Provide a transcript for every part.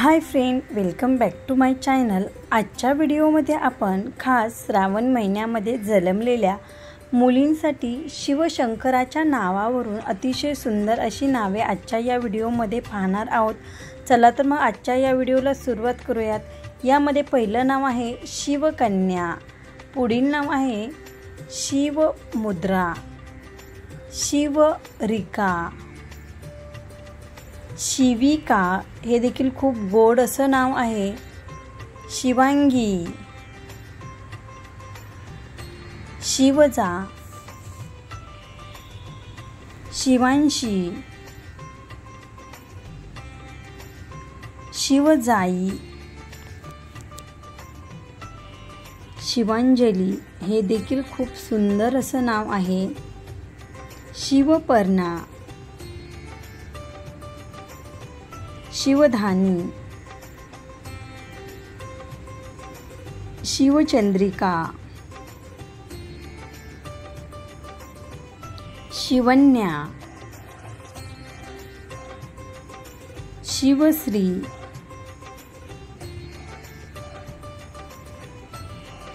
High friend, welcome back to my channel. आजच्या व्हिडिओमध्ये आपण खास श्रावण महिन्यामध्ये जन्मलेल्या मुलींसाठी शिवशंकराच्या नावावरून अतिशय सुंदर अशी नावे आजच्या या व्हिडिओमध्ये पाहणार आहोत। चला तर मग आजच्या या व्हिडिओला सुरुवात करूयात। यामध्ये पहिलं नाव आहे शिवकन्या, पुढील नाव आहे शिवमुद्रा, शिवरिका, शिविका हे देखील खूप गोड असं नाव आहे, शिवांगी, शिवजा, शिवांशी, शिवजाई, शिवांजली हे देखील खूप सुंदर असं नाव आहे, शिवपर्णा, शिवधानी, शिवचंद्रिका, शिवन्या, शिवश्री,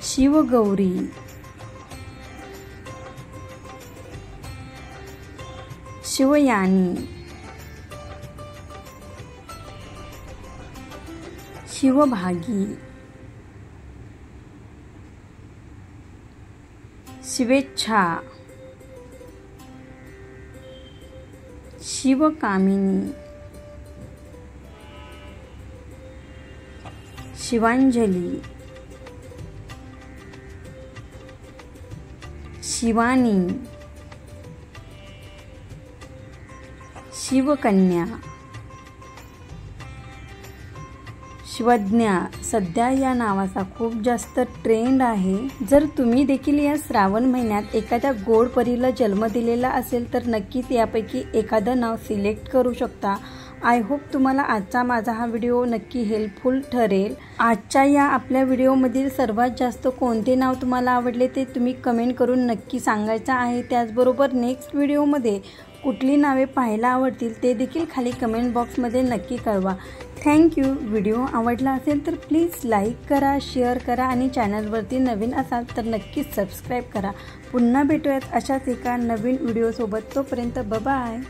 शिवगौरी, शिवयानी, शिवभागी, शिवेच्छा, शिवकामिनी, शिवांजली, शिवानी, शिवकन्या, शिवज्ञा सध्या या नावाचा खूप जास्त ट्रेंड आहे। जर तुम्ही देखील या श्रावण महिन्यात एखाद्या गोड परीला जन्म दिलेला असेल तर नक्कीच यापैकी एखादं नाव सिलेक्ट करू शकता। आय होप तुम्हाला आजचा माझा हा व्हिडिओ नक्की हेल्पफुल ठरेल। आजच्या या आपल्या व्हिडिओमधील सर्वात जास्त कोणते नाव तुम्हाला आवडले ते तुम्ही कमेंट करून नक्की सांगायचं आहे। त्याचबरोबर नेक्स्ट व्हिडिओमध्ये कुठली नावे पाहायला आवडतील ते देखील खाली कमेंट बॉक्समध्ये नक्की कळवा। थँक्यू। व्हिडिओ आवडला असेल तर प्लीज लाईक करा, शेअर करा आणि चॅनलवरती नवीन असाल तर नक्कीच सबस्क्राईब करा। पुन्हा भेटूयात अशाच एका नवीन व्हिडिओसोबत। तोपर्यंत बाय।